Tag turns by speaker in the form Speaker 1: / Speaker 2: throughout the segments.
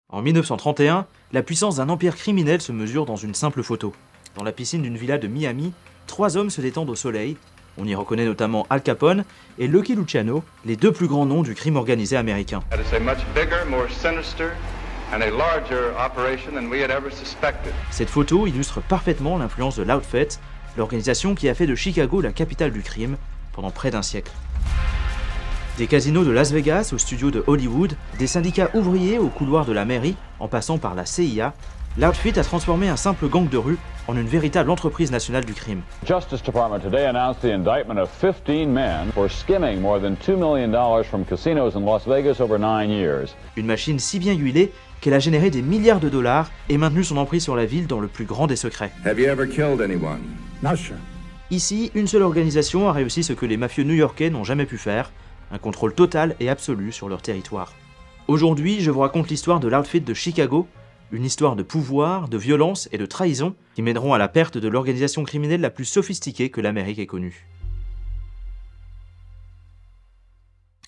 Speaker 1: En 1931, la puissance d'un empire criminel se mesure dans une simple photo. Dans la piscine d'une villa de Miami, 3 hommes se détendent au soleil. On y reconnaît notamment Al Capone et Lucky Luciano, les 2 plus grands noms du crime organisé américain. Cette photo illustre parfaitement l'influence de l'Outfit, l'organisation qui a fait de Chicago la capitale du crime pendant près d'un siècle. Des casinos de Las Vegas aux studios de Hollywood, des syndicats ouvriers aux couloirs de la mairie, en passant par la CIA, l'Outfit a transformé un simple gang de rue en une véritable entreprise nationale du crime.
Speaker 2: Justice Department today announced the indictment of 15 men for skimming more than $2 million from casinos in Las Vegas over 9 years.
Speaker 1: Une machine si bien huilée qu'elle a généré des milliards de dollars et maintenu son emprise sur la ville dans le plus grand des secrets.
Speaker 3: Have you ever killed anyone?
Speaker 4: Not sure.
Speaker 1: Ici, une seule organisation a réussi ce que les mafieux new-yorkais n'ont jamais pu faire, un contrôle total et absolu sur leur territoire. Aujourd'hui, je vous raconte l'histoire de l'Outfit de Chicago, une histoire de pouvoir, de violence et de trahison qui mèneront à la perte de l'organisation criminelle la plus sophistiquée que l'Amérique ait connue.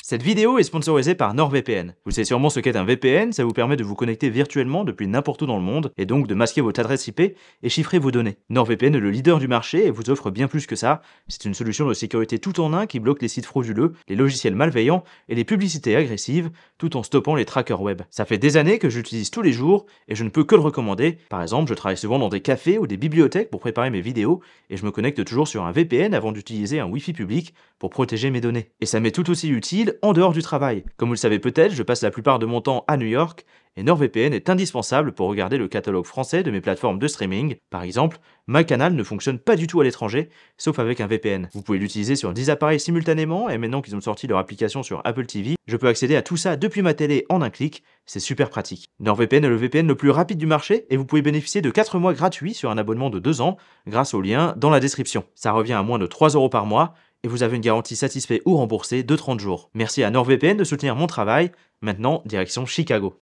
Speaker 1: Cette vidéo est sponsorisée par NordVPN. Vous savez sûrement ce qu'est un VPN, ça vous permet de vous connecter virtuellement depuis n'importe où dans le monde, et donc de masquer votre adresse IP et chiffrer vos données. NordVPN est le leader du marché et vous offre bien plus que ça. C'est une solution de sécurité tout en un qui bloque les sites frauduleux, les logiciels malveillants et les publicités agressives, tout en stoppant les trackers web. Ça fait des années que j'utilise tous les jours et je ne peux que le recommander. Par exemple, je travaille souvent dans des cafés ou des bibliothèques pour préparer mes vidéos et je me connecte toujours sur un VPN avant d'utiliser un Wi-Fi public pour protéger mes données. Et ça m'est tout aussi utile en dehors du travail. Comme vous le savez peut-être, je passe la plupart de mon temps à New York et NordVPN est indispensable pour regarder le catalogue français de mes plateformes de streaming. Par exemple, MyCanal ne fonctionne pas du tout à l'étranger, sauf avec un VPN. Vous pouvez l'utiliser sur 10 appareils simultanément et maintenant qu'ils ont sorti leur application sur Apple TV, je peux accéder à tout ça depuis ma télé en un clic, c'est super pratique. NordVPN est le VPN le plus rapide du marché et vous pouvez bénéficier de 4 mois gratuits sur un abonnement de 2 ans grâce au lien dans la description. Ça revient à moins de 3 € par mois et vous avez une garantie satisfait ou remboursée de 30 jours. Merci à NordVPN de soutenir mon travail. Maintenant, direction Chicago.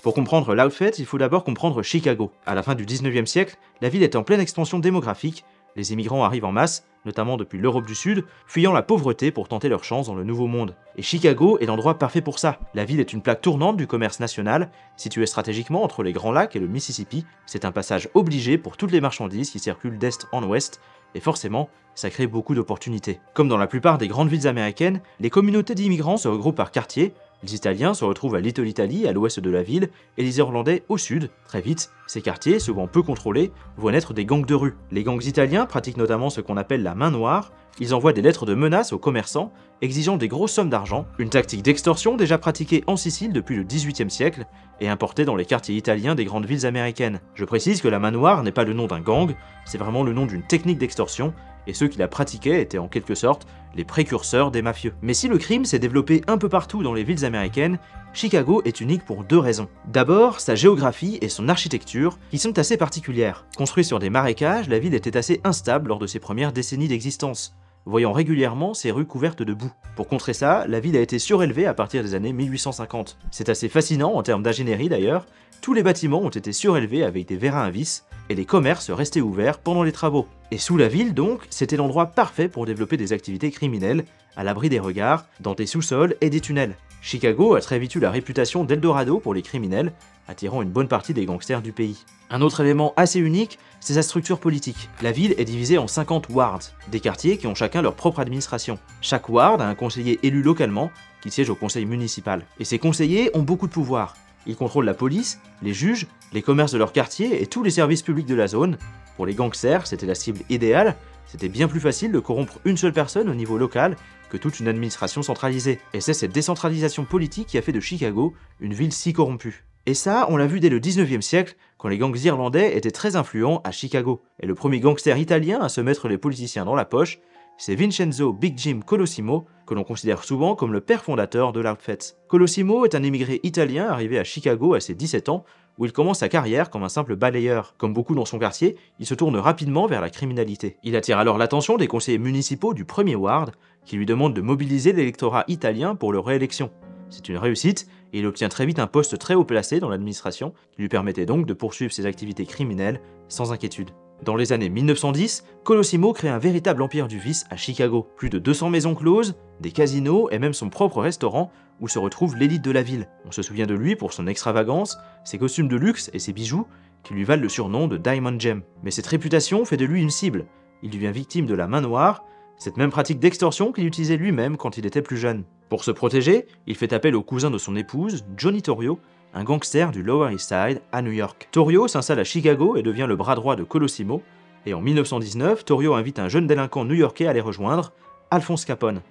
Speaker 1: Pour comprendre l'Outfit, il faut d'abord comprendre Chicago. À la fin du 19e siècle, la ville est en pleine expansion démographique. Les immigrants arrivent en masse, notamment depuis l'Europe du Sud, fuyant la pauvreté pour tenter leur chance dans le Nouveau Monde. Et Chicago est l'endroit parfait pour ça. La ville est une plaque tournante du commerce national, située stratégiquement entre les Grands Lacs et le Mississippi. C'est un passage obligé pour toutes les marchandises qui circulent d'est en ouest, et forcément, ça crée beaucoup d'opportunités. Comme dans la plupart des grandes villes américaines, les communautés d'immigrants se regroupent par quartier. Les Italiens se retrouvent à Little Italy, à l'ouest de la ville, et les Irlandais au sud. Très vite, ces quartiers, souvent peu contrôlés, voient naître des gangs de rue. Les gangs italiens pratiquent notamment ce qu'on appelle la main noire. Ils envoient des lettres de menaces aux commerçants, exigeant des grosses sommes d'argent, une tactique d'extorsion déjà pratiquée en Sicile depuis le XVIIIe siècle, et importée dans les quartiers italiens des grandes villes américaines. Je précise que la main noire n'est pas le nom d'un gang, c'est vraiment le nom d'une technique d'extorsion, et ceux qui la pratiquaient étaient en quelque sorte les précurseurs des mafieux. Mais si le crime s'est développé un peu partout dans les villes américaines, Chicago est unique pour 2 raisons. D'abord, sa géographie et son architecture, qui sont assez particulières. Construite sur des marécages, la ville était assez instable lors de ses premières décennies d'existence, voyant régulièrement ses rues couvertes de boue. Pour contrer ça, la ville a été surélevée à partir des années 1850. C'est assez fascinant en termes d'ingénierie d'ailleurs, tous les bâtiments ont été surélevés avec des vérins à vis, et les commerces restaient ouverts pendant les travaux. Et sous la ville donc, c'était l'endroit parfait pour développer des activités criminelles, à l'abri des regards, dans des sous-sols et des tunnels. Chicago a très vite eu la réputation d'Eldorado pour les criminels, attirant une bonne partie des gangsters du pays. Un autre élément assez unique, c'est sa structure politique. La ville est divisée en 50 wards, des quartiers qui ont chacun leur propre administration. Chaque ward a un conseiller élu localement, qui siège au conseil municipal. Et ces conseillers ont beaucoup de pouvoir. Ils contrôlent la police, les juges, les commerces de leur quartier et tous les services publics de la zone. Pour les gangsters, c'était la cible idéale, c'était bien plus facile de corrompre une seule personne au niveau local que toute une administration centralisée. Et c'est cette décentralisation politique qui a fait de Chicago une ville si corrompue. Et ça, on l'a vu dès le 19e siècle, quand les gangs irlandais étaient très influents à Chicago. Et le premier gangster italien à se mettre les politiciens dans la poche, c'est Vincenzo Big Jim Colosimo, que l'on considère souvent comme le père fondateur de l'Outfit. Colosimo est un immigré italien arrivé à Chicago à ses 17 ans, où il commence sa carrière comme un simple balayeur. Comme beaucoup dans son quartier, il se tourne rapidement vers la criminalité. Il attire alors l'attention des conseillers municipaux du premier ward, qui lui demandent de mobiliser l'électorat italien pour leur réélection. C'est une réussite, et il obtient très vite un poste très haut placé dans l'administration, qui lui permettait donc de poursuivre ses activités criminelles sans inquiétude. Dans les années 1910, Colosimo crée un véritable empire du vice à Chicago. Plus de 200 maisons closes, des casinos et même son propre restaurant où se retrouve l'élite de la ville. On se souvient de lui pour son extravagance, ses costumes de luxe et ses bijoux qui lui valent le surnom de Diamond Gem. Mais cette réputation fait de lui une cible. Il devient victime de la main noire, cette même pratique d'extorsion qu'il utilisait lui-même quand il était plus jeune. Pour se protéger, il fait appel au cousin de son épouse, Johnny Torrio, un gangster du Lower East Side à New York. Torrio s'installe à Chicago et devient le bras droit de Colosimo, et en 1919, Torrio invite un jeune délinquant new-yorkais à les rejoindre, Alphonse Capone.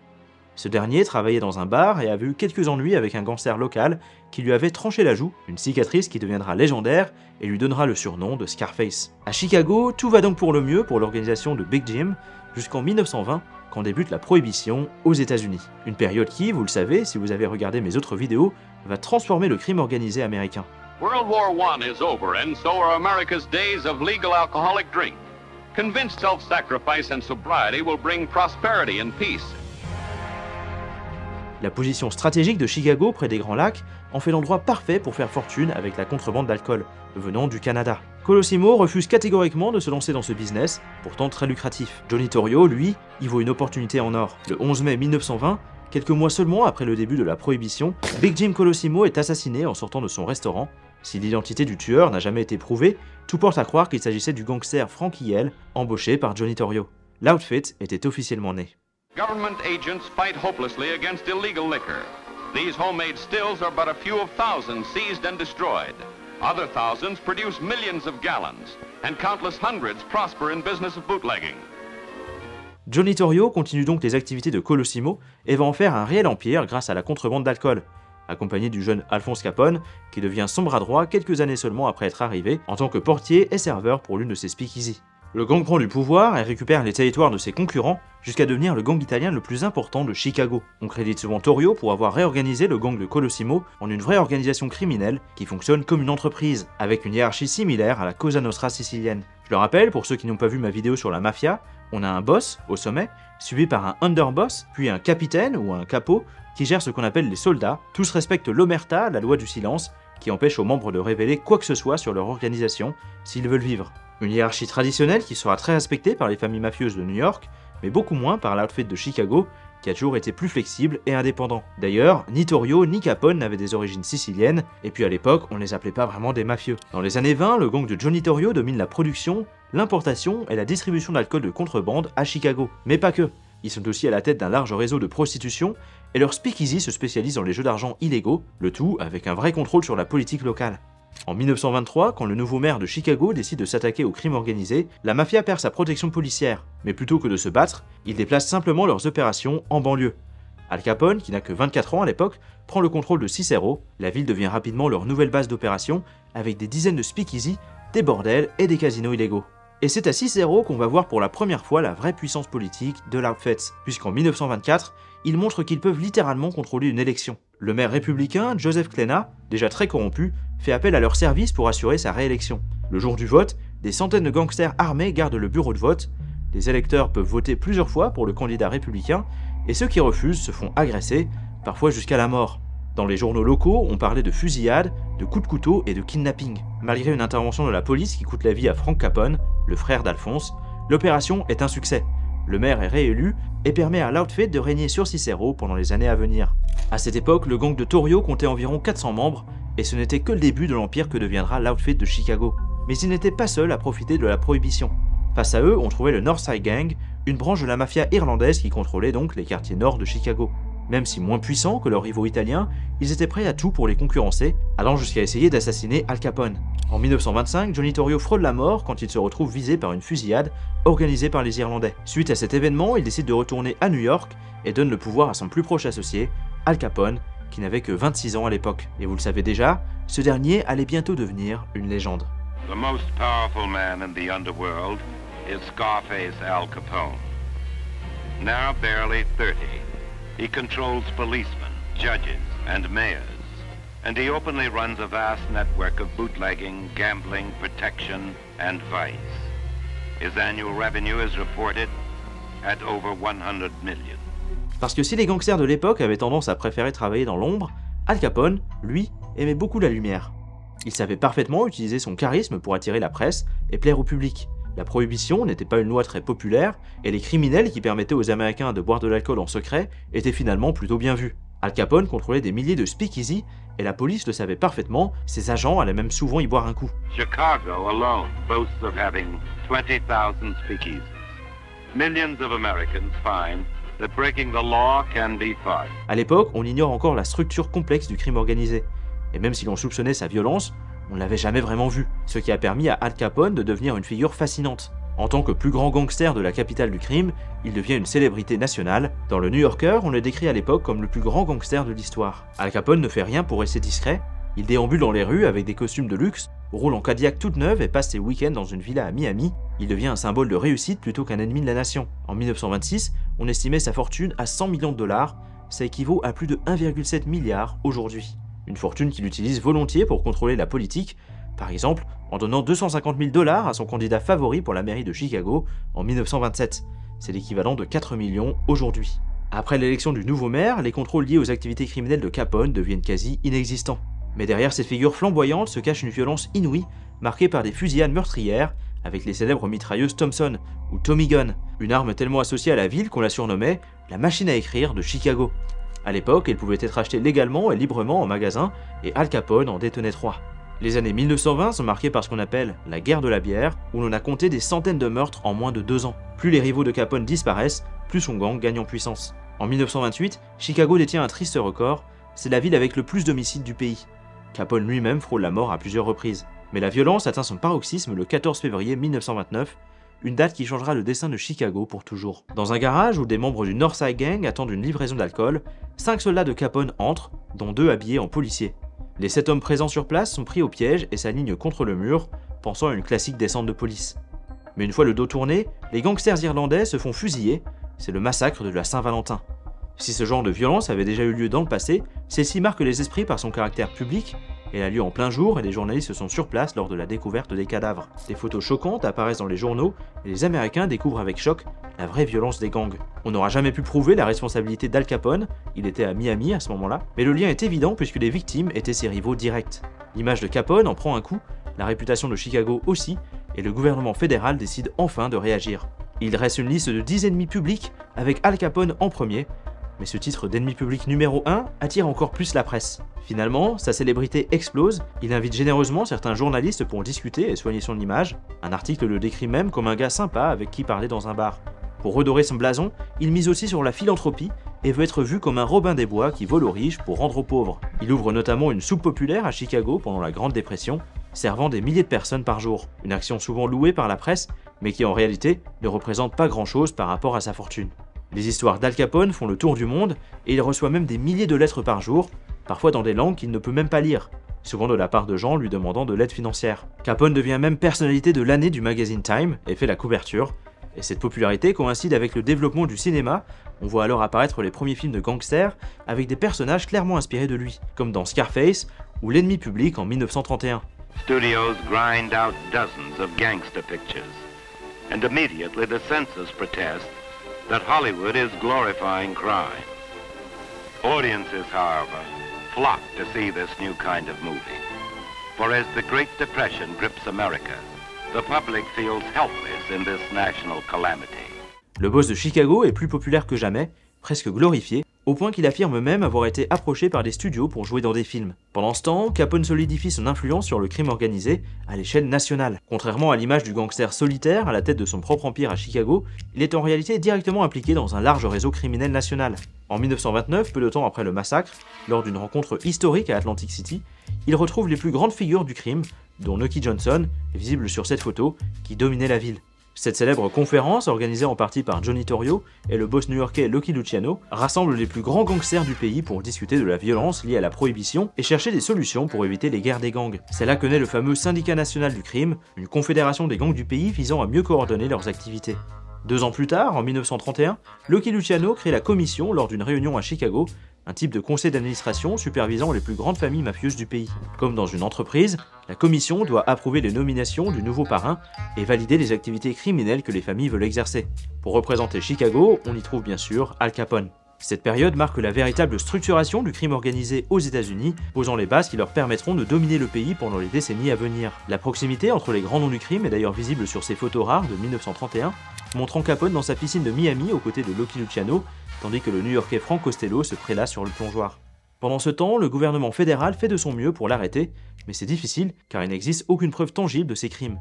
Speaker 1: Ce dernier travaillait dans un bar et avait eu quelques ennuis avec un gangster local qui lui avait tranché la joue, une cicatrice qui deviendra légendaire et lui donnera le surnom de Scarface. À Chicago, tout va donc pour le mieux pour l'organisation de Big Jim, jusqu'en 1920, quand débute la prohibition aux États-Unis. Une période qui, vous le savez, si vous avez regardé mes autres vidéos, va transformer le crime organisé américain.
Speaker 3: World War I is over, and so are America's days of legal alcoholic drink. Convinced self-sacrifice and sobriety will bring prosperity and peace.
Speaker 1: La position stratégique de Chicago près des Grands Lacs en fait l'endroit parfait pour faire fortune avec la contrebande d'alcool, venant du Canada. Colosimo refuse catégoriquement de se lancer dans ce business, pourtant très lucratif. Johnny Torrio, lui, y voit une opportunité en or. Le 11 mai 1920, quelques mois seulement après le début de la prohibition, Big Jim Colosimo est assassiné en sortant de son restaurant. Si l'identité du tueur n'a jamais été prouvée, tout porte à croire qu'il s'agissait du gangster Frankie Yell, embauché par Johnny Torrio. L'outfit était officiellement né.
Speaker 3: Government agents fight hopelessly against illegal liquor. These homemade stills are but a few of thousands seized and destroyed. Other thousands produce millions of gallons, and countless hundreds prosper in business of bootlegging.
Speaker 1: Johnny Torrio continue donc les activités de Colosimo et va en faire un réel empire grâce à la contrebande d'alcool, accompagné du jeune Alphonse Capone, qui devient son bras droit quelques années seulement après être arrivé en tant que portier et serveur pour l'une de ses speakeasy. Le gang prend du pouvoir et récupère les territoires de ses concurrents jusqu'à devenir le gang italien le plus important de Chicago. On crédite souvent Torrio pour avoir réorganisé le gang de Colosimo en une vraie organisation criminelle qui fonctionne comme une entreprise, avec une hiérarchie similaire à la Cosa Nostra sicilienne. Je le rappelle, pour ceux qui n'ont pas vu ma vidéo sur la mafia, on a un boss au sommet, suivi par un underboss, puis un capitaine ou un capo qui gère ce qu'on appelle les soldats. Tous respectent l'omerta, la loi du silence, qui empêche aux membres de révéler quoi que ce soit sur leur organisation s'ils veulent vivre. Une hiérarchie traditionnelle qui sera très respectée par les familles mafieuses de New York, mais beaucoup moins par l'outfit de Chicago, qui a toujours été plus flexible et indépendant. D'ailleurs, ni Torrio ni Capone n'avaient des origines siciliennes, et puis à l'époque, on les appelait pas vraiment des mafieux. Dans les années 20, le gang de Johnny Torrio domine la production, l'importation et la distribution d'alcool de contrebande à Chicago. Mais pas que. Ils sont aussi à la tête d'un large réseau de prostitution, et leur speakeasy se spécialise dans les jeux d'argent illégaux, le tout avec un vrai contrôle sur la politique locale. En 1923, quand le nouveau maire de Chicago décide de s'attaquer au crime organisé, la mafia perd sa protection policière, mais plutôt que de se battre, ils déplacent simplement leurs opérations en banlieue. Al Capone, qui n'a que 24 ans à l'époque, prend le contrôle de Cicero, la ville devient rapidement leur nouvelle base d'opération, avec des dizaines de speakeasy, des bordels et des casinos illégaux. Et c'est à Cicero qu'on va voir pour la première fois la vraie puissance politique de l'Outfits, puisqu'en 1924, ils montrent qu'ils peuvent littéralement contrôler une élection. Le maire républicain, Joseph Klena, déjà très corrompu, fait appel à leur service pour assurer sa réélection. Le jour du vote, des centaines de gangsters armés gardent le bureau de vote, les électeurs peuvent voter plusieurs fois pour le candidat républicain, et ceux qui refusent se font agresser, parfois jusqu'à la mort. Dans les journaux locaux, on parlait de fusillade, de coups de couteau et de kidnapping. Malgré une intervention de la police qui coûte la vie à Frank Capone, le frère d'Alphonse, l'opération est un succès. Le maire est réélu et permet à l'Outfit de régner sur Cicero pendant les années à venir. À cette époque, le gang de Torrio comptait environ 400 membres, et ce n'était que le début de l'empire que deviendra l'Outfit de Chicago. Mais ils n'étaient pas seuls à profiter de la prohibition. Face à eux, on trouvait le Northside Gang, une branche de la mafia irlandaise qui contrôlait donc les quartiers nord de Chicago. Même si moins puissants que leurs rivaux italiens, ils étaient prêts à tout pour les concurrencer, allant jusqu'à essayer d'assassiner Al Capone. En 1925, Johnny Torrio frôle la mort quand il se retrouve visé par une fusillade organisée par les Irlandais. Suite à cet événement, il décide de retourner à New York et donne le pouvoir à son plus proche associé, Al Capone, qui n'avait que 26 ans à l'époque. Et vous le savez déjà, ce dernier allait bientôt devenir une légende.
Speaker 4: The most powerful man in the underworld is Scarface Al Capone. Now barely 30, he controls policemen, judges, and mayors. And he openly runs a vast network of bootlegging, gambling, protection, and vice. His annual revenue is reported at over 100 million.
Speaker 1: Parce que si les gangsters de l'époque avaient tendance à préférer travailler dans l'ombre, Al Capone, lui, aimait beaucoup la lumière. Il savait parfaitement utiliser son charisme pour attirer la presse et plaire au public. La prohibition n'était pas une loi très populaire, et les criminels qui permettaient aux Américains de boire de l'alcool en secret étaient finalement plutôt bien vus. Al Capone contrôlait des milliers de speakeasy, et la police le savait parfaitement, ses agents allaient même souvent y boire un coup.
Speaker 4: Chicago alone boasts of having 20,000 speakeasies. Millions of Americans find that breaking the law can be fun.
Speaker 1: À l'époque, on ignore encore la structure complexe du crime organisé, et même si l'on soupçonnait sa violence, on ne l'avait jamais vraiment vu, ce qui a permis à Al Capone de devenir une figure fascinante. En tant que plus grand gangster de la capitale du crime, il devient une célébrité nationale. Dans le New Yorker, on le décrit à l'époque comme le plus grand gangster de l'histoire. Al Capone ne fait rien pour rester discret, il déambule dans les rues avec des costumes de luxe, roule en Cadillac toute neuve et passe ses week-ends dans une villa à Miami. Il devient un symbole de réussite plutôt qu'un ennemi de la nation. En 1926, on estimait sa fortune à 100 millions de dollars, ça équivaut à plus de 1,7 milliard aujourd'hui. Une fortune qu'il utilise volontiers pour contrôler la politique, par exemple en donnant 250 000 $ à son candidat favori pour la mairie de Chicago en 1927. C'est l'équivalent de 4 millions aujourd'hui. Après l'élection du nouveau maire, les contrôles liés aux activités criminelles de Capone deviennent quasi inexistants. Mais derrière cette figure flamboyante se cache une violence inouïe, marquée par des fusillades meurtrières, avec les célèbres mitrailleuses Thompson ou Tommy Gun, une arme tellement associée à la ville qu'on la surnommait la machine à écrire de Chicago. À l'époque, elle pouvait être achetée légalement et librement en magasin, et Al Capone en détenait 3. Les années 1920 sont marquées par ce qu'on appelle la guerre de la bière, où l'on a compté des centaines de meurtres en moins de 2 ans. Plus les rivaux de Capone disparaissent, plus son gang gagne en puissance. En 1928, Chicago détient un triste record, c'est la ville avec le plus d'homicides du pays. Capone lui-même frôle la mort à plusieurs reprises. Mais la violence atteint son paroxysme le 14 février 1929, une date qui changera le destin de Chicago pour toujours. Dans un garage où des membres du Northside Gang attendent une livraison d'alcool, 5 soldats de Capone entrent, dont 2 habillés en policiers. Les 7 hommes présents sur place sont pris au piège et s'alignent contre le mur, pensant à une classique descente de police. Mais une fois le dos tourné, les gangsters irlandais se font fusiller, c'est le massacre de la Saint-Valentin. Si ce genre de violence avait déjà eu lieu dans le passé, celle-ci marque les esprits par son caractère public. Elle a lieu en plein jour et les journalistes sont sur place lors de la découverte des cadavres. Des photos choquantes apparaissent dans les journaux et les Américains découvrent avec choc la vraie violence des gangs. On n'aura jamais pu prouver la responsabilité d'Al Capone, il était à Miami à ce moment-là, mais le lien est évident puisque les victimes étaient ses rivaux directs. L'image de Capone en prend un coup, la réputation de Chicago aussi, et le gouvernement fédéral décide enfin de réagir. Il dresse une liste de 10 ennemis publics avec Al Capone en premier, mais ce titre d'ennemi public numéro 1 attire encore plus la presse. Finalement, sa célébrité explose, il invite généreusement certains journalistes pour discuter et soigner son image. Un article le décrit même comme un gars sympa avec qui parler dans un bar. Pour redorer son blason, il mise aussi sur la philanthropie et veut être vu comme un Robin des Bois qui vole aux riches pour rendre aux pauvres. Il ouvre notamment une soupe populaire à Chicago pendant la Grande Dépression, servant des milliers de personnes par jour. Une action souvent louée par la presse, mais qui en réalité ne représente pas grand-chose par rapport à sa fortune. Les histoires d'Al Capone font le tour du monde et il reçoit même des milliers de lettres par jour, parfois dans des langues qu'il ne peut même pas lire, souvent de la part de gens lui demandant de l'aide financière. Capone devient même personnalité de l'année du magazine Time et fait la couverture, et cette popularité coïncide avec le développement du cinéma. On voit alors apparaître les premiers films de gangsters avec des personnages clairement inspirés de lui, comme dans Scarface ou L'ennemi public en 1931.
Speaker 4: Studios grind out dozens of gangster pictures, and immediately the censors protest that Hollywood is glorifying crime. Audiences, however, flock to see this new kind of movie. For as the Great Depression grips America, the public feels helpless in this national calamity.
Speaker 1: Le boss de Chicago est plus populaire que jamais, presque glorifié, au point qu'il affirme même avoir été approché par des studios pour jouer dans des films. Pendant ce temps, Capone solidifie son influence sur le crime organisé à l'échelle nationale. Contrairement à l'image du gangster solitaire à la tête de son propre empire à Chicago, il est en réalité directement impliqué dans un large réseau criminel national. En 1929, peu de temps après le massacre, lors d'une rencontre historique à Atlantic City, il retrouve les plus grandes figures du crime, dont Nucky Johnson, visible sur cette photo, qui dominait la ville. Cette célèbre conférence, organisée en partie par Johnny Torrio et le boss new-yorkais Lucky Luciano, rassemble les plus grands gangsters du pays pour discuter de la violence liée à la prohibition et chercher des solutions pour éviter les guerres des gangs. C'est là que naît le fameux Syndicat national du crime, une confédération des gangs du pays visant à mieux coordonner leurs activités. 2 ans plus tard, en 1931, Lucky Luciano crée la commission lors d'une réunion à Chicago, un type de conseil d'administration supervisant les plus grandes familles mafieuses du pays. Comme dans une entreprise, la commission doit approuver les nominations du nouveau parrain et valider les activités criminelles que les familles veulent exercer. Pour représenter Chicago, on y trouve bien sûr Al Capone. Cette période marque la véritable structuration du crime organisé aux États-Unis, posant les bases qui leur permettront de dominer le pays pendant les décennies à venir. La proximité entre les grands noms du crime est d'ailleurs visible sur ces photos rares de 1931, montrant Capone dans sa piscine de Miami aux côtés de Lucky Luciano, tandis que le New-Yorkais Frank Costello se prélasse sur le plongeoir. Pendant ce temps, le gouvernement fédéral fait de son mieux pour l'arrêter, mais c'est difficile car il n'existe aucune preuve tangible de ses crimes.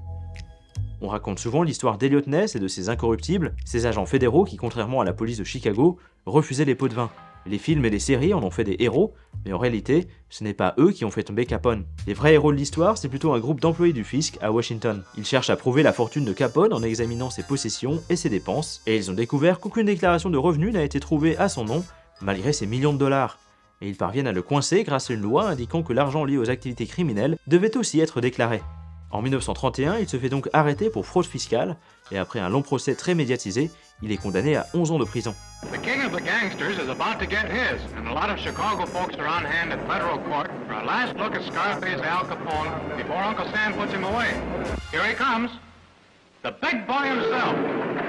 Speaker 1: On raconte souvent l'histoire d'Elliot Ness et de ses incorruptibles, ces agents fédéraux qui, contrairement à la police de Chicago, refusaient les pots de vin. Les films et les séries en ont fait des héros, mais en réalité, ce n'est pas eux qui ont fait tomber Capone. Les vrais héros de l'histoire, c'est plutôt un groupe d'employés du fisc à Washington. Ils cherchent à prouver la fortune de Capone en examinant ses possessions et ses dépenses, et ils ont découvert qu'aucune déclaration de revenus n'a été trouvée à son nom, malgré ses millions de dollars. Et ils parviennent à le coincer grâce à une loi indiquant que l'argent lié aux activités criminelles devait aussi être déclaré. En 1931, il se fait donc arrêter pour fraude fiscale, et après un long procès très médiatisé, il est condamné à 11 ans de prison.
Speaker 5: The king of the gangsters is about to get his, and a lot of Chicago folks are on hand at federal court for a last look at Scarface Al Capone before Uncle Sam puts him away. Here he comes, the big boy himself.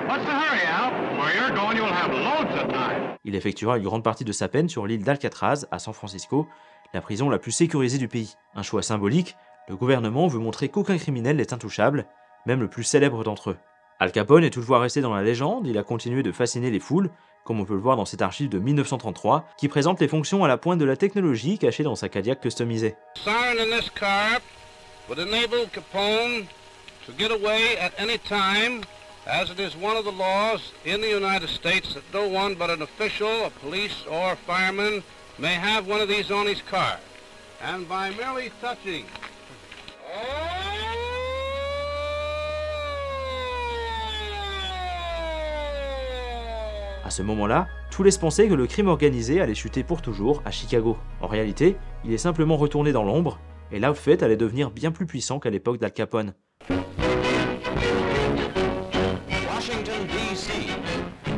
Speaker 5: What's the hurry, Al? Where you're going, you'll have loads of time.
Speaker 1: Il effectuera une grande partie de sa peine sur l'île d'Alcatraz, à San Francisco, la prison la plus sécurisée du pays. Un choix symbolique, le gouvernement veut montrer qu'aucun criminel n'est intouchable, même le plus célèbre d'entre eux. Al Capone est toutefois resté dans la légende, il a continué de fasciner les foules, comme on peut le voir dans cet archive de 1933, qui présente les fonctions à la pointe de la technologie cachée dans sa Cadillac customisée.
Speaker 6: Siren in this car would enable Capone to get away at any time, as it is one of the laws in the United States that no one but an official, a police or fireman may have one of these on his car. And by merely touching
Speaker 1: À ce moment-là, tout laisse penser que le crime organisé allait chuter pour toujours à Chicago. En réalité, il est simplement retourné dans l'ombre, et l'outfit allait devenir bien plus puissant qu'à l'époque d'Al Capone.
Speaker 7: Washington, D.C.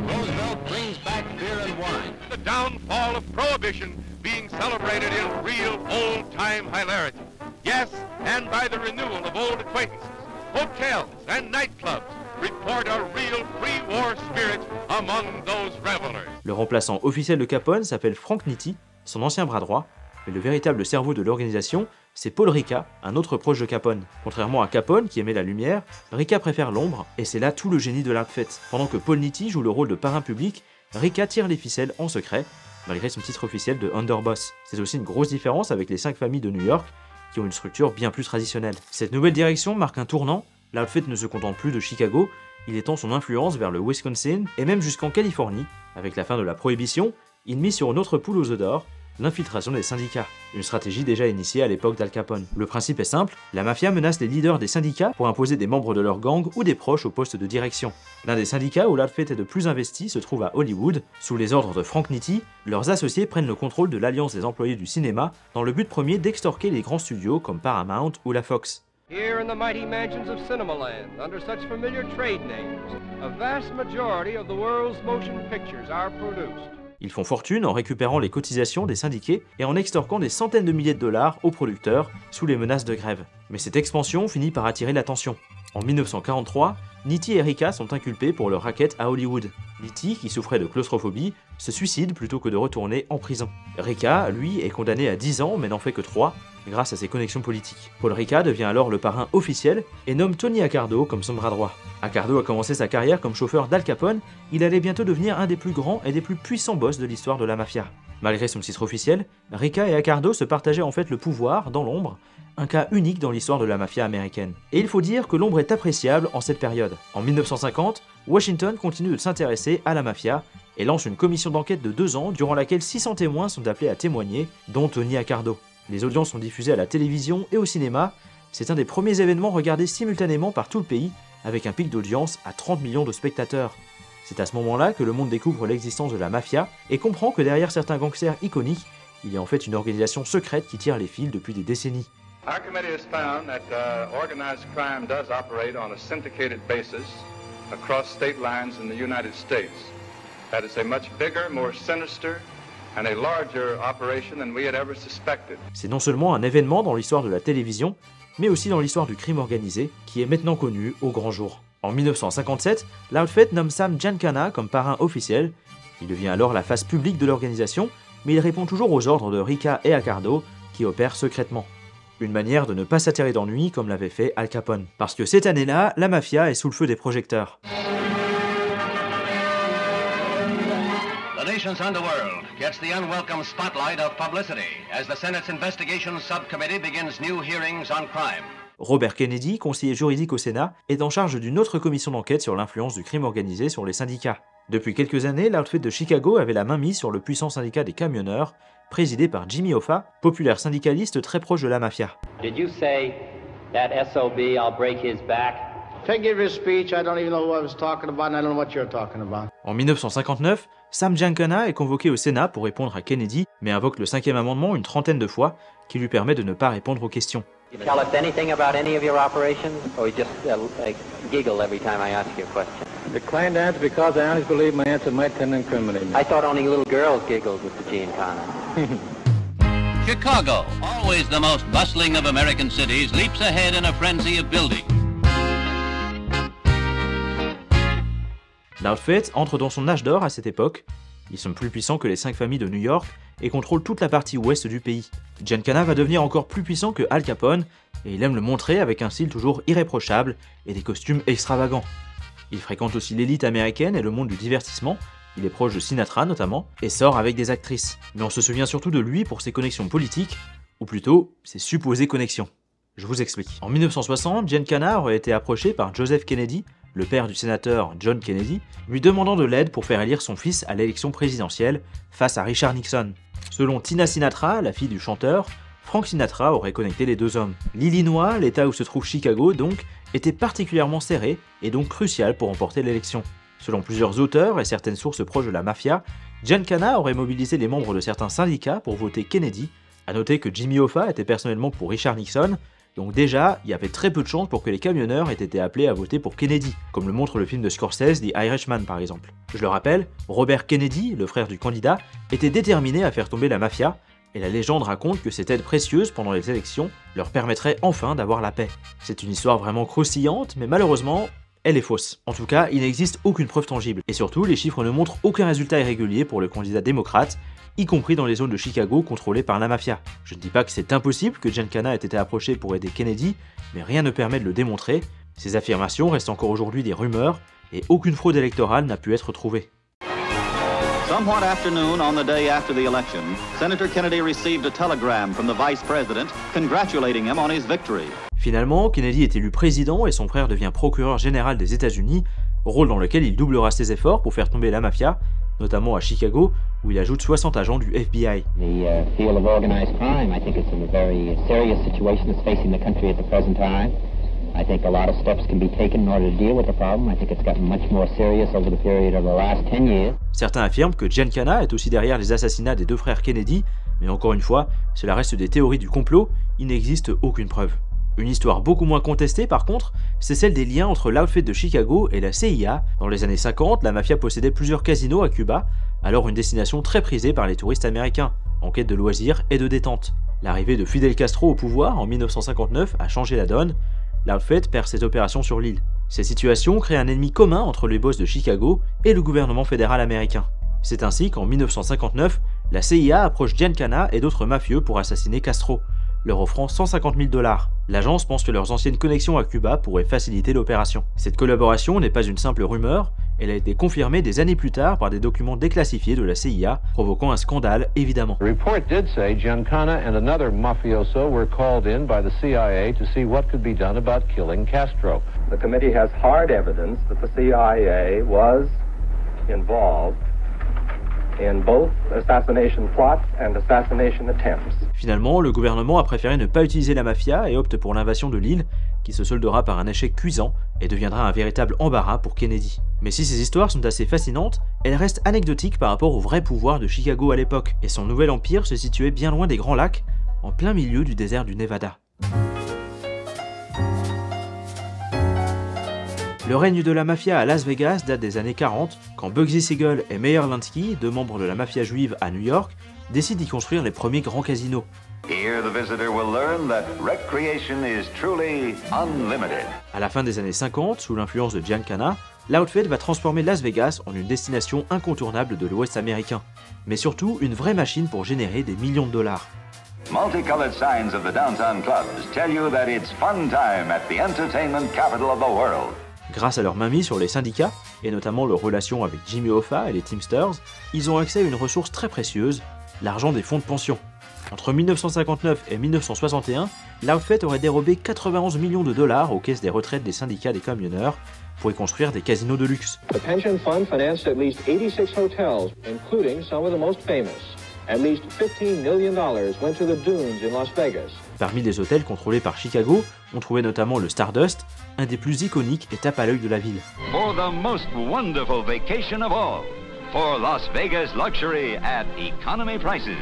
Speaker 7: Roosevelt brings back beer and wine.
Speaker 3: The downfall of Prohibition being celebrated in real old-time hilarity. Yes, and by the renewal of old acquaintances. Hotels and nightclubs report a real pre-war spirit among those revelers.
Speaker 1: Le remplaçant officiel de Capone s'appelle Frank Nitti, son ancien bras droit, mais le véritable cerveau de l'organisation, c'est Paul Ricca, un autre proche de Capone. Contrairement à Capone qui aimait la lumière, Ricca préfère l'ombre, et c'est là tout le génie de l'outfit. Pendant que Paul Nitti joue le rôle de parrain public, Ricca tire les ficelles en secret, malgré son titre officiel de underboss. C'est aussi une grosse différence avec les 5 familles de New York, qui ont une structure bien plus traditionnelle. Cette nouvelle direction marque un tournant, l'outfit ne se contente plus de Chicago, il étend son influence vers le Wisconsin et même jusqu'en Californie. Avec la fin de la prohibition, il mise sur une autre poule aux œufs d'or, l'infiltration des syndicats, une stratégie déjà initiée à l'époque d'Al Capone. Le principe est simple, la mafia menace les leaders des syndicats pour imposer des membres de leur gang ou des proches au poste de direction. L'un des syndicats où l'outfit est de plus investi se trouve à Hollywood. Sous les ordres de Frank Nitti, leurs associés prennent le contrôle de l'alliance des employés du cinéma dans le but premier d'extorquer les grands studios comme Paramount ou la Fox.
Speaker 8: Here in the mighty mansions of Cinemaland, under such familiar trade names, a vast majority of the world's motion pictures are produced.
Speaker 1: Ils font fortune en récupérant les cotisations des syndiqués et en extorquant des centaines de milliers de dollars aux producteurs sous les menaces de grève. Mais cette expansion finit par attirer l'attention. En 1943, Nitti et Ricca sont inculpés pour leur racket à Hollywood. Nitti, qui souffrait de claustrophobie, se suicide plutôt que de retourner en prison. Ricca, lui, est condamné à 10 ans mais n'en fait que 3, grâce à ses connexions politiques. Paul Ricca devient alors le parrain officiel et nomme Tony Accardo comme son bras droit. Accardo a commencé sa carrière comme chauffeur d'Al Capone, il allait bientôt devenir un des plus grands et des plus puissants boss de l'histoire de la mafia. Malgré son titre officiel, Ricca et Accardo se partageaient en fait le pouvoir dans l'ombre, un cas unique dans l'histoire de la mafia américaine. Et il faut dire que l'ombre est appréciable en cette période. En 1950, Washington continue de s'intéresser à la mafia et lance une commission d'enquête de 2 ans durant laquelle 600 témoins sont appelés à témoigner, dont Tony Accardo. Les audiences sont diffusées à la télévision et au cinéma, c'est un des premiers événements regardés simultanément par tout le pays, avec un pic d'audience à 30 millions de spectateurs. C'est à ce moment-là que le monde découvre l'existence de la mafia et comprend que derrière certains gangsters iconiques, il y a en fait une organisation secrète qui tire les fils depuis des décennies.
Speaker 5: Our committee has found that organized crime does operate on a syndicated basis across state lines in the United States. That is a much bigger, more sinister and a larger operation than we had ever suspected.
Speaker 1: C'est non seulement un événement dans l'histoire de la télévision, mais aussi dans l'histoire du crime organisé, qui est maintenant connu au grand jour. En 1957, l'outfit nomme Sam Giancana comme parrain officiel. Il devient alors la face publique de l'organisation, mais il répond toujours aux ordres de Rica et Accardo, qui opèrent secrètement. Une manière de ne pas s'attirer d'ennui comme l'avait fait Al Capone. Parce que cette année-là, la mafia est sous le feu des projecteurs.
Speaker 7: The nation's underworld gets the unwelcome spotlight of publicity as the Senate's Investigations Subcommittee begins new hearings on crime.
Speaker 1: Robert Kennedy, conseiller juridique au Sénat, est en charge d'une autre commission d'enquête sur l'influence du crime organisé sur les syndicats. Depuis quelques années, l'outfit de Chicago avait la main mise sur le puissant syndicat des camionneurs, présidé par Jimmy Hoffa, populaire syndicaliste très proche de la mafia.
Speaker 9: Did you say that SOB, I'll break his back?
Speaker 10: Figure of speech, I don't even know who I was talking about and I don't know what you're talking about.
Speaker 1: En 1959, Sam Giancana est convoqué au Sénat pour répondre à Kennedy, mais invoque le 5e amendement une trentaine de fois, qui lui permet de ne pas répondre aux questions.
Speaker 9: Tell us anything about any of your operations, or you just giggle every time I ask you a question?
Speaker 10: Declined to answer because I honestly believe my answer might tend to incriminate me.
Speaker 9: I thought only little girls giggled with the Giancana.
Speaker 7: Chicago, always the most bustling of American cities, leaps ahead in a frenzy of building.
Speaker 1: L'outfit entre dans son âge d'or à cette époque. Ils sont plus puissants que les 5 familles de New York et contrôlent toute la partie ouest du pays. Giancana va devenir encore plus puissant que Al Capone, et il aime le montrer avec un style toujours irréprochable et des costumes extravagants. Il fréquente aussi l'élite américaine et le monde du divertissement, il est proche de Sinatra notamment, et sort avec des actrices. Mais on se souvient surtout de lui pour ses connexions politiques, ou plutôt ses supposées connexions. Je vous explique. En 1960, Giancana aurait été approché par Joseph Kennedy, le père du sénateur John Kennedy, lui demandant de l'aide pour faire élire son fils à l'élection présidentielle face à Richard Nixon. Selon Tina Sinatra, la fille du chanteur, Frank Sinatra aurait connecté les deux hommes. L'Illinois, l'état où se trouve Chicago donc, était particulièrement serré et donc crucial pour remporter l'élection. Selon plusieurs auteurs et certaines sources proches de la mafia, Giancana aurait mobilisé les membres de certains syndicats pour voter Kennedy. À noter que Jimmy Hoffa était personnellement pour Richard Nixon, donc déjà, il y avait très peu de chances pour que les camionneurs aient été appelés à voter pour Kennedy, comme le montre le film de Scorsese, The Irishman par exemple. Je le rappelle, Robert Kennedy, le frère du candidat, était déterminé à faire tomber la mafia, et la légende raconte que cette aide précieuse pendant les élections leur permettrait enfin d'avoir la paix. C'est une histoire vraiment croustillante, mais malheureusement, elle est fausse. En tout cas, il n'existe aucune preuve tangible, et surtout, les chiffres ne montrent aucun résultat irrégulier pour le candidat démocrate, y compris dans les zones de Chicago contrôlées par la mafia. Je ne dis pas que c'est impossible que Giancana ait été approché pour aider Kennedy, mais rien ne permet de le démontrer. Ces affirmations restent encore aujourd'hui des rumeurs, et aucune fraude électorale n'a pu être trouvée.
Speaker 11: Somewhat afternoon on the day after the election, Senator Kennedy received a telegram from the Vice President congratulating him on his victory.
Speaker 1: Finalement, Kennedy est élu président et son frère devient procureur général des États-Unis, rôle dans lequel il doublera ses efforts pour faire tomber la mafia, notamment à Chicago, où il ajoute 60 agents du FBI.
Speaker 12: The field of organized crime, I think it's a very serious situation that's facing the country at the present time. I think a lot of steps can be taken in order to deal with the problem. I think it's gotten much more serious over the period of the last 10 years.
Speaker 1: Certains affirment que Giancana est aussi derrière les assassinats des deux frères Kennedy, mais encore une fois, cela reste des théories du complot, il n'existe aucune preuve. Une histoire beaucoup moins contestée par contre, c'est celle des liens entre l'outfit de Chicago et la CIA. Dans les années 50, la mafia possédait plusieurs casinos à Cuba, alors une destination très prisée par les touristes américains, en quête de loisirs et de détente. L'arrivée de Fidel Castro au pouvoir en 1959 a changé la donne, l'outfit perd ses opérations sur l'île. Ces situations créent un ennemi commun entre les boss de Chicago et le gouvernement fédéral américain. C'est ainsi qu'en 1959, la CIA approche Giancana et d'autres mafieux pour assassiner Castro, leur offrant 150 000 $. L'agence pense que leurs anciennes connexions à Cuba pourraient faciliter l'opération. Cette collaboration n'est pas une simple rumeur, elle a été confirmée des années plus tard par des documents déclassifiés de la CIA, provoquant un scandale évidemment.
Speaker 13: The report did say Giancana and another mafioso were called in by the CIA to see what could be done about killing Castro.
Speaker 14: The committee has hard evidence that the CIA was involved in both assassination plots and assassination attempts.
Speaker 1: Finalement, le gouvernement a préféré ne pas utiliser la mafia et opte pour l'invasion de l'île, qui se soldera par un échec cuisant et deviendra un véritable embarras pour Kennedy. Mais si ces histoires sont assez fascinantes, elles restent anecdotiques par rapport au vrai pouvoir de Chicago à l'époque, et son nouvel empire se situait bien loin des Grands Lacs, en plein milieu du désert du Nevada. Le règne de la mafia à Las Vegas date des années 40, quand Bugsy Siegel et Meyer Lansky, deux membres de la mafia juive à New York, décident d'y construire les premiers grands casinos.
Speaker 4: Here the visitor will learn that recreation is truly unlimited.
Speaker 1: À la fin des années 50, sous l'influence de Giancana, l'Outfit va transformer Las Vegas en une destination incontournable de l'Ouest américain, mais surtout une vraie machine pour générer des millions de dollars.
Speaker 15: Multicolored signs of the downtown clubs tell you that it's fun time at the entertainment capital of the world.
Speaker 1: Grâce à leur mainmise sur les syndicats, et notamment leur relation avec Jimmy Hoffa et les Teamsters, ils ont accès à une ressource très précieuse, l'argent des fonds de pension. Entre 1959 et 1961, l'Outfit aurait dérobé 91 millions de dollars aux caisses des retraites des syndicats des camionneurs pour y construire des casinos de luxe.
Speaker 13: The pension fund financed at least 86 hotels, including some of the most famous. At least $15 million went to the dunes in Las Vegas.
Speaker 1: Parmi les hôtels contrôlés par Chicago, on trouvait notamment le Stardust, un des plus iconiques et tape à l'œil de la ville.
Speaker 15: For the most wonderful vacation of all, for Las Vegas luxury at economy prices,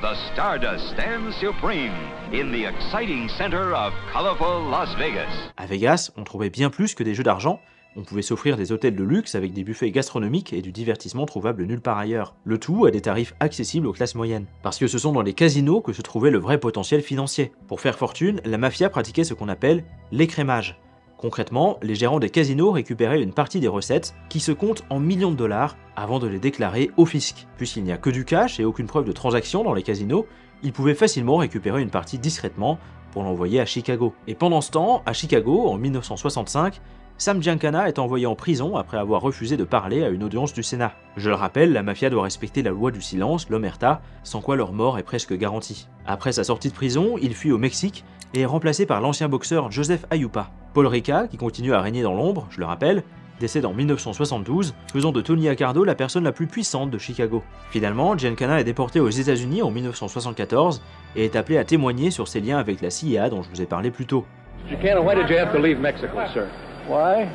Speaker 15: the Stardust stands supreme in the exciting center of colorful Las Vegas.
Speaker 1: À Vegas, on trouvait bien plus que des jeux d'argent. On pouvait s'offrir des hôtels de luxe avec des buffets gastronomiques et du divertissement trouvable nulle part ailleurs. Le tout à des tarifs accessibles aux classes moyennes. Parce que ce sont dans les casinos que se trouvait le vrai potentiel financier. Pour faire fortune, la mafia pratiquait ce qu'on appelle l'écrémage. Concrètement, les gérants des casinos récupéraient une partie des recettes qui se comptent en millions de dollars avant de les déclarer au fisc. Puisqu'il n'y a que du cash et aucune preuve de transaction dans les casinos, ils pouvaient facilement récupérer une partie discrètement pour l'envoyer à Chicago. Et pendant ce temps, à Chicago, en 1965, Sam Giancana est envoyé en prison après avoir refusé de parler à une audience du Sénat. Je le rappelle, la mafia doit respecter la loi du silence, l'omerta, sans quoi leur mort est presque garantie. Après sa sortie de prison, il fuit au Mexique et est remplacé par l'ancien boxeur Joseph Ayupa. Paul Ricca, qui continue à régner dans l'ombre, je le rappelle, décède en 1972, faisant de Tony Accardo la personne la plus puissante de Chicago. Finalement, Giancana est déporté aux États-Unis en 1974 et est appelé à témoigner sur ses liens avec la CIA dont je vous ai parlé plus tôt.
Speaker 13: Giancana, why did you have to leave Mexico, sir?
Speaker 14: Why?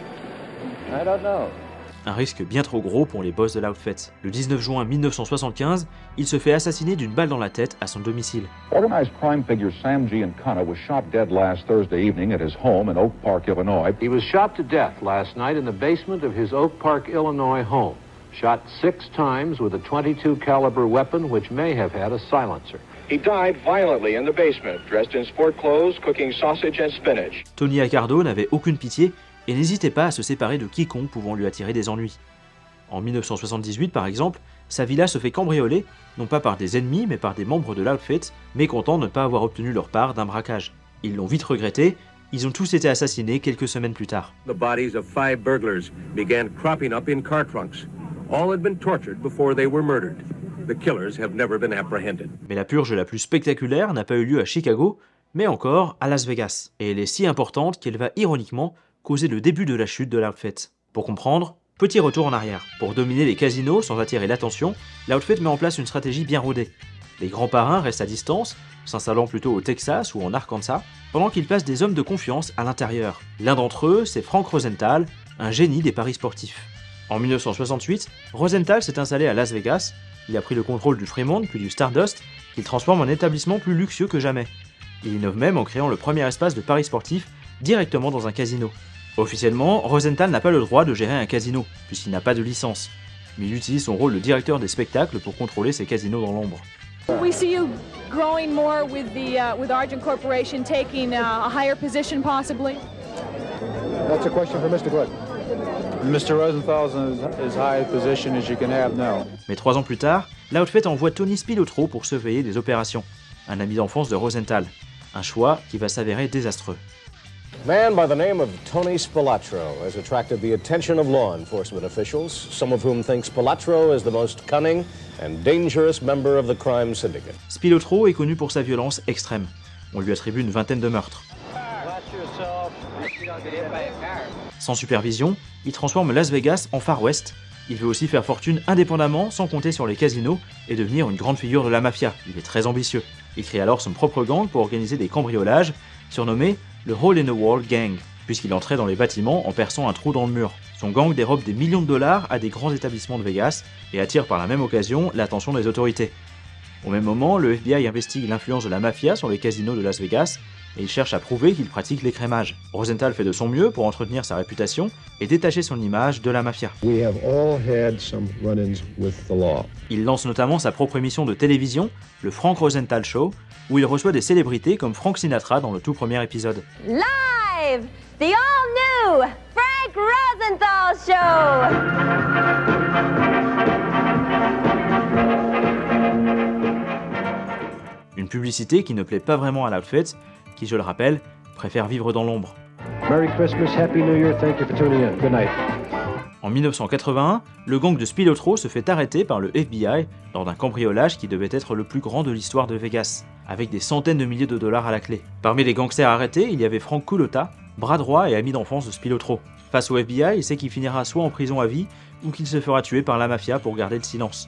Speaker 14: I don't know.
Speaker 1: Un risque bien trop gros pour les boss de l'Outfit. Le 19 juin 1975, il se fait assassiner d'une balle dans la tête à son domicile.
Speaker 2: Organized crime figure Sam Giancana was shot dead last Thursday evening at his home in Oak Park, Illinois.
Speaker 13: He was shot to death last night in the basement of his Oak Park, Illinois home. Shot 6 times with a .22 caliber weapon which may have had a silencer. He died violently in the basement, dressed in sport clothes, cooking sausage and spinach.
Speaker 1: Tony Accardo n'avait aucune pitié et n'hésitait pas à se séparer de quiconque pouvant lui attirer des ennuis. En 1978 par exemple, sa villa se fait cambrioler, non pas par des ennemis mais par des membres de l'Outfit, mécontents de ne pas avoir obtenu leur part d'un braquage. Ils l'ont vite regretté, ils ont tous été assassinés quelques semaines plus tard.
Speaker 16: The bodies of 5 burglars began cropping up in car trunks. All had been tortured before they were murdered. The killers have never been apprehended.
Speaker 1: Mais la purge la plus spectaculaire n'a pas eu lieu à Chicago, mais encore à Las Vegas. Et elle est si importante qu'elle va ironiquement causer le début de la chute de l'Outfit. Pour comprendre, petit retour en arrière. Pour dominer les casinos sans attirer l'attention, l'Outfit met en place une stratégie bien rodée. Les grands parrains restent à distance, s'installant plutôt au Texas ou en Arkansas, pendant qu'ils placent des hommes de confiance à l'intérieur. L'un d'entre eux, c'est Frank Rosenthal, un génie des paris sportifs. En 1968, Rosenthal s'est installé à Las Vegas, il a pris le contrôle du Fremont puis du Stardust, qu'il transforme en établissement plus luxueux que jamais. Il innove même en créant le premier espace de paris sportifs directement dans un casino. Officiellement, Rosenthal n'a pas le droit de gérer un casino, puisqu'il n'a pas de licence. Mais il utilise son rôle de directeur des spectacles pour contrôler ses casinos dans l'ombre.
Speaker 17: We see you growing more with Argent Corporation, taking a higher position possibly.
Speaker 18: That's a question for Mr. Good. Mr. Rosenthal's in as high a position as you can have now.
Speaker 1: Mais 3 ans plus tard, l'Outfit envoie Tony Spilotro pour surveiller des opérations, un ami d'enfance de Rosenthal. Un choix qui va s'avérer désastreux.
Speaker 19: A man by the name of Tony Spilotro has attracted the attention of law enforcement officials, some of whom think Spilotro is the most cunning and dangerous member of the crime syndicate.
Speaker 1: Spilotro est connu pour sa violence extrême. On lui attribue une vingtaine de meurtres. Sans supervision, il transforme Las Vegas en Far West. Il veut aussi faire fortune indépendamment, sans compter sur les casinos, et devenir une grande figure de la mafia. Il est très ambitieux. Il crée alors son propre gang pour organiser des cambriolages, surnommé le Hole in the Wall Gang, puisqu'il entrait dans les bâtiments en perçant un trou dans le mur. Son gang dérobe des millions de dollars à des grands établissements de Vegas et attire par la même occasion l'attention des autorités. Au même moment, le FBI investigue l'influence de la mafia sur les casinos de Las Vegas et il cherche à prouver qu'il pratique l'écrémage. Rosenthal fait de son mieux pour entretenir sa réputation et détacher son image de la mafia. Il lance notamment sa propre émission de télévision, le Frank Rosenthal Show, où il reçoit des célébrités comme Frank Sinatra dans le tout premier épisode.
Speaker 20: Live, the all-new Frank Rosenthal Show!
Speaker 1: Une publicité qui ne plaît pas vraiment à l'Outfit, qui, je le rappelle, préfère vivre dans l'ombre.
Speaker 16: Merry Christmas, Happy New Year, thank you for tuning in. Good night.
Speaker 1: En 1981, le gang de Spilotro se fait arrêter par le FBI lors d'un cambriolage qui devait être le plus grand de l'histoire de Vegas, avec des centaines de milliers de dollars à la clé. Parmi les gangsters arrêtés, il y avait Frank Culotta, bras droit et ami d'enfance de Spilotro. Face au FBI, il sait qu'il finira soit en prison à vie, ou qu'il se fera tuer par la mafia pour garder le silence.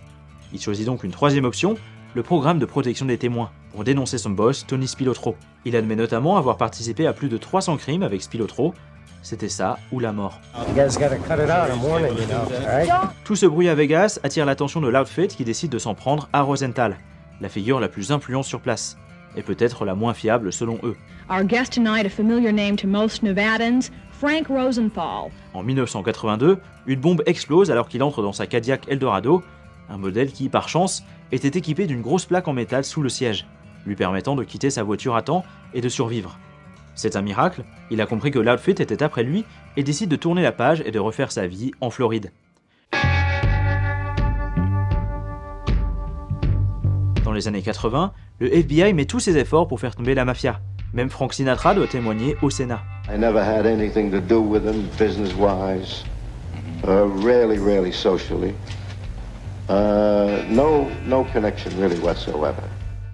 Speaker 1: Il choisit donc une troisième option, le programme de protection des témoins, pour dénoncer son boss, Tony Spilotro. Il admet notamment avoir participé à plus de 300 crimes avec Spilotro. C'était ça ou la mort. Tout ce bruit à Vegas attire l'attention de l'Outfit qui décide de s'en prendre à Rosenthal, la figure la plus influente sur place, et peut-être la moins fiable selon eux.
Speaker 17: Our guest tonight, a familiar name to most Nevadans, Frank Rosenthal.
Speaker 1: En 1982, une bombe explose alors qu'il entre dans sa Cadillac Eldorado, un modèle qui, par chance, était équipé d'une grosse plaque en métal sous le siège, lui permettant de quitter sa voiture à temps et de survivre. C'est un miracle, il a compris que l'Outfit était après lui et décide de tourner la page et de refaire sa vie en Floride. Dans les années 80, le FBI met tous ses efforts pour faire tomber la mafia. Même Frank Sinatra doit témoigner au Sénat.
Speaker 21: I never had anything to do with them business-wise, really socially. No connection really whatsoever.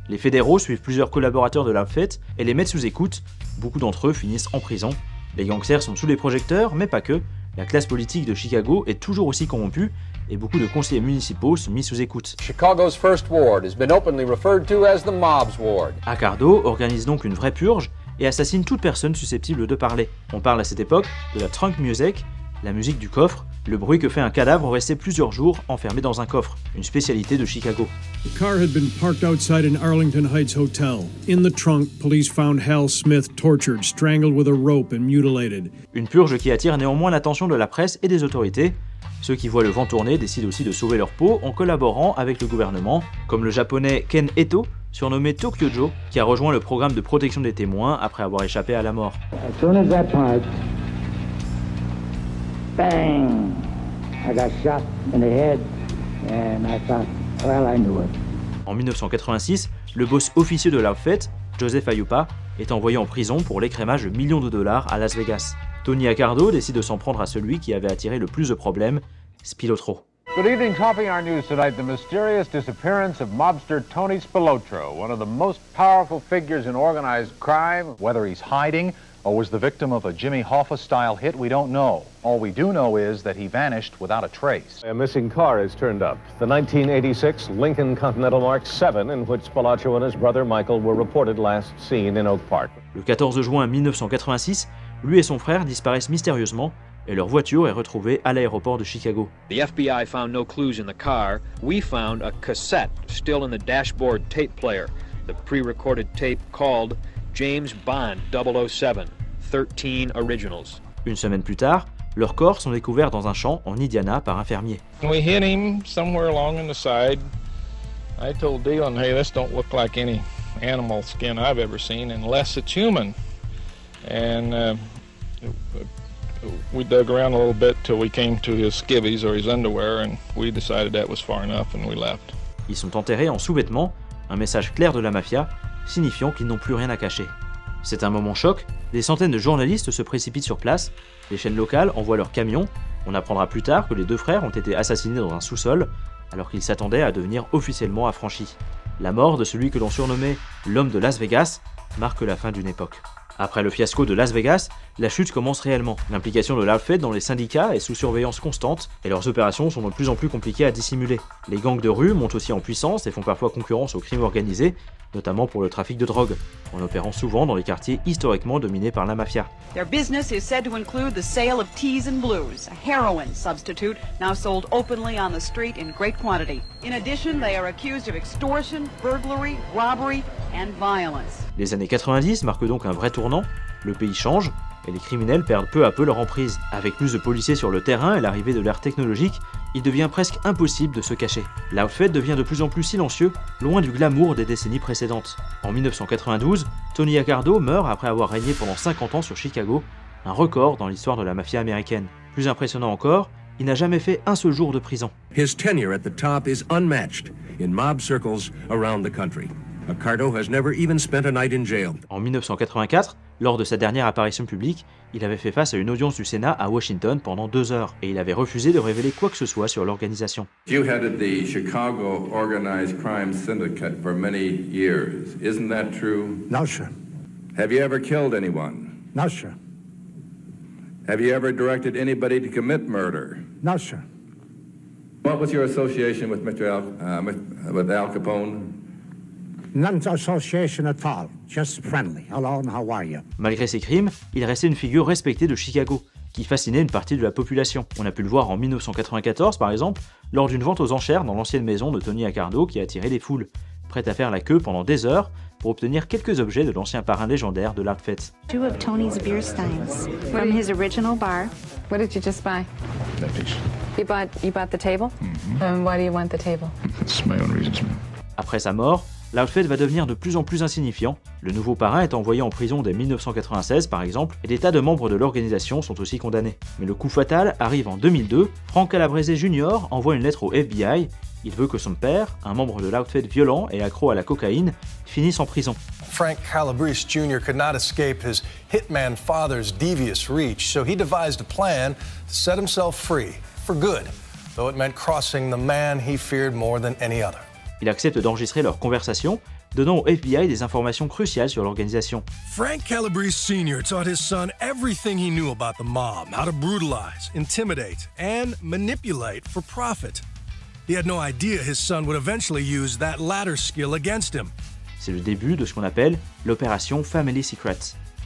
Speaker 1: Les fédéraux suivent plusieurs collaborateurs de l'Outfit et les mettent sous écoute. Beaucoup d'entre eux finissent en prison. Les gangsters sont sous les projecteurs, mais pas que. La classe politique de Chicago est toujours aussi corrompue et beaucoup de conseillers municipaux sont mis sous écoute.
Speaker 13: Chicago's first ward has been openly referred to as the mob's ward.
Speaker 1: Accardo organise donc une vraie purge et assassine toute personne susceptible de parler. On parle à cette époque de la trunk music, la musique du coffre, le bruit que fait un cadavre resté plusieurs jours enfermé dans un coffre, une spécialité de Chicago.
Speaker 22: The car had been parked outside an Arlington Heights hotel. In the trunk, police found Hal Smith tortured, strangled with a rope and mutilated.
Speaker 1: Une purge qui attire néanmoins l'attention de la presse et des autorités. Ceux qui voient le vent tourner décident aussi de sauver leur peau en collaborant avec le gouvernement, comme le japonais Ken Eto, surnommé Tokyo Joe, qui a rejoint le programme de protection des témoins après avoir échappé à la mort.
Speaker 23: As soon as that part, bang! I got shot in the head, and I thought, well, I knew it.
Speaker 1: En 1986, le boss officieux de l'Outfit, Joseph Ayupa, est envoyé en prison pour l'écrémage de millions de dollars à Las Vegas. Tony Accardo décide de s'en prendre à celui qui avait attiré le plus de problèmes, Spilotro.
Speaker 13: Good evening. Topping our news tonight, the mysterious disappearance of mobster Tony Spilotro, one of the most powerful figures in organized crime.
Speaker 24: Whether he's hiding or was the victim of a Jimmy Hoffa-style hit, we don't know. All we do know is that he vanished without a trace.
Speaker 16: A missing car has turned up. The 1986 Lincoln Continental Mark 7, in which Spilotro and his brother Michael were reported last seen in Oak Park.
Speaker 1: Le 14 juin 1986, lui et son frère disparaissent mystérieusement et leur voiture est retrouvée à l'aéroport de Chicago.
Speaker 25: The FBI found no clues in the car. We found a cassette still in the dashboard tape player. The pre-recorded tape called James Bond 007, 13 Originals.
Speaker 1: Une semaine plus tard, leurs corps sont découverts dans un champ en Indiana par un fermier.
Speaker 6: We hit him somewhere along in the side. I told Dylan, hey, this don't look like any animal skin I've ever seen unless it's human. And we dug around a little bit till we came to his skivvies or his underwear, and we decided that was far enough and we left.
Speaker 1: Ils sont enterrés en sous-vêtements, un message clair de la mafia, signifiant qu'ils n'ont plus rien à cacher. C'est un moment choc, des centaines de journalistes se précipitent sur place, les chaînes locales envoient leurs camions, on apprendra plus tard que les deux frères ont été assassinés dans un sous-sol, alors qu'ils s'attendaient à devenir officiellement affranchis. La mort de celui que l'on surnommait l'homme de Las Vegas marque la fin d'une époque. Après le fiasco de Las Vegas, la chute commence réellement. L'implication de l'Outfit dans les syndicats est sous surveillance constante et leurs opérations sont de plus en plus compliquées à dissimuler. Les gangs de rue montent aussi en puissance et font parfois concurrence au crime organisé, notamment pour le trafic de drogue, en opérant souvent dans les quartiers historiquement dominés par la mafia.
Speaker 26: Their business is said to include the sale of teas and blues, a heroin substitute now sold openly on the street in great quantity. In addition, they are accused of extortion, burglary, robbery, and violence.
Speaker 1: Les années 90 marquent donc un vrai tournant, le pays change, et les criminels perdent peu à peu leur emprise. Avec plus de policiers sur le terrain et l'arrivée de l'ère technologique, il devient presque impossible de se cacher. L'Outfit devient de plus en plus silencieux, loin du glamour des décennies précédentes. En 1992, Tony Accardo meurt après avoir régné pendant 50 ans sur Chicago, un record dans l'histoire de la mafia américaine. Plus impressionnant encore, il n'a jamais fait un seul jour de prison.
Speaker 16: His tenure at the top is unmatched in mob circles around the country. Accardo has never even spent a night in jail.
Speaker 1: En 1984, lors de sa dernière apparition publique, il avait fait face à une audience du Sénat à Washington pendant 2 heures et il avait refusé de révéler quoi que ce soit sur l'organisation.
Speaker 3: You headed the Chicago Organized Crime Syndicate for many years. Isn't that true?
Speaker 23: No, sir.
Speaker 3: Have you ever killed anyone?
Speaker 23: No, sir.
Speaker 3: Have you ever directed anybody to commit murder?
Speaker 23: No, sir.
Speaker 3: What was your association with with Al Capone?
Speaker 23: None association at all. Just friendly. Hello, and how are you?
Speaker 1: Malgré ses crimes, il restait une figure respectée de Chicago, qui fascinait une partie de la population. On a pu le voir en 1994 par exemple, lors d'une vente aux enchères dans l'ancienne maison de Tony Accardo qui a attiré les foules, prêtes à faire la queue pendant des heures pour obtenir quelques objets de l'ancien parrain légendaire de l'Outfit.
Speaker 5: 2 of Tony's beer steins from his original bar.
Speaker 8: What did you just buy?
Speaker 3: That piece.
Speaker 8: You bought the table? And why do you want the table?
Speaker 3: It's my own reasons, ma'am.
Speaker 1: Après sa mort, l'Outfit va devenir de plus en plus insignifiant. Le nouveau parrain est envoyé en prison dès 1996 par exemple, et des tas de membres de l'organisation sont aussi condamnés. Mais le coup fatal arrive en 2002, Frank Calabrese Jr. envoie une lettre au FBI. Il veut que son père, un membre de l'Outfit violent et accro à la cocaïne, finisse en prison.
Speaker 9: Frank Calabrese Jr. could not escape his hitman father's devious reach, so he devised a plan to set himself free, for good, though it meant crossing the man he feared more than any other.
Speaker 1: Il accepte d'enregistrer leur conversation, donnant au FBI des informations cruciales sur l'organisation.
Speaker 9: Frank Calabrese Sr. taught his son everything he knew about the mob, how to brutalize, intimidate, and manipulate for profit. He had no idea his son would eventually use that latter skill against him.
Speaker 1: C'est le début de ce qu'on appelle l'opération Family Secret.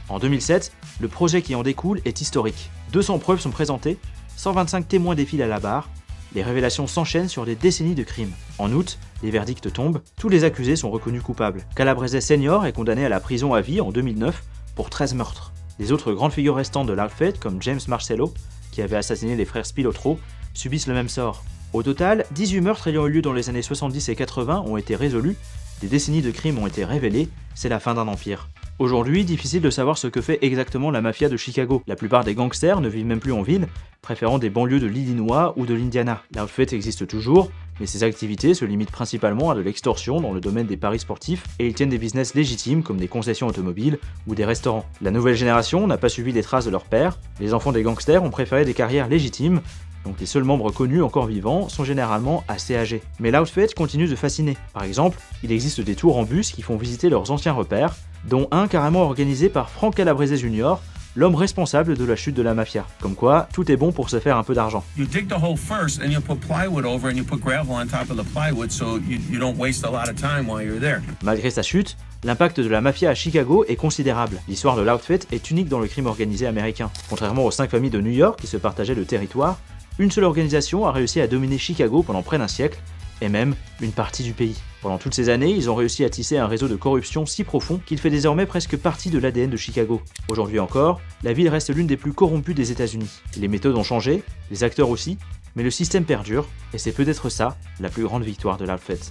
Speaker 1: En 2007, le projet qui en découle est historique. 200 preuves sont présentées, 125 témoins défilent à la barre, les révélations s'enchaînent sur des décennies de crimes. En août, les verdicts tombent, tous les accusés sont reconnus coupables. Calabrese Senior est condamné à la prison à vie en 2009 pour 13 meurtres. Les autres grandes figures restantes de l'Outfit, comme James Marcello, qui avait assassiné les frères Spilotro, subissent le même sort. Au total, 18 meurtres ayant eu lieu dans les années 70 et 80 ont été résolus, des décennies de crimes ont été révélés, c'est la fin d'un empire. Aujourd'hui, difficile de savoir ce que fait exactement la mafia de Chicago. La plupart des gangsters ne vivent même plus en ville, préférant des banlieues de l'Illinois ou de l'Indiana. L'Outfit existe toujours, mais ses activités se limitent principalement à de l'extorsion dans le domaine des paris sportifs et ils tiennent des business légitimes comme des concessions automobiles ou des restaurants. La nouvelle génération n'a pas suivi les traces de leur père, les enfants des gangsters ont préféré des carrières légitimes, donc les seuls membres connus encore vivants sont généralement assez âgés. Mais l'Outfit continue de fasciner. Par exemple, il existe des tours en bus qui font visiter leurs anciens repères, dont un carrément organisé par Frank Calabrese Jr., l'homme responsable de la chute de la mafia. Comme quoi, tout est bon pour se faire un peu d'argent.
Speaker 10: You dig the hole first and you put plywood over and you put gravel on top of the plywood so you don't waste a lot of time while you're there.
Speaker 1: Malgré sa chute, l'impact de la mafia à Chicago est considérable. L'histoire de l'Outfit est unique dans le crime organisé américain. Contrairement aux 5 familles de New York qui se partageaient le territoire, une seule organisation a réussi à dominer Chicago pendant près d'un siècle, et même une partie du pays. Pendant toutes ces années, ils ont réussi à tisser un réseau de corruption si profond qu'il fait désormais presque partie de l'ADN de Chicago. Aujourd'hui encore, la ville reste l'une des plus corrompues des États-Unis. Les méthodes ont changé, les acteurs aussi, mais le système perdure, et c'est peut-être ça, la plus grande victoire de l'Outfit.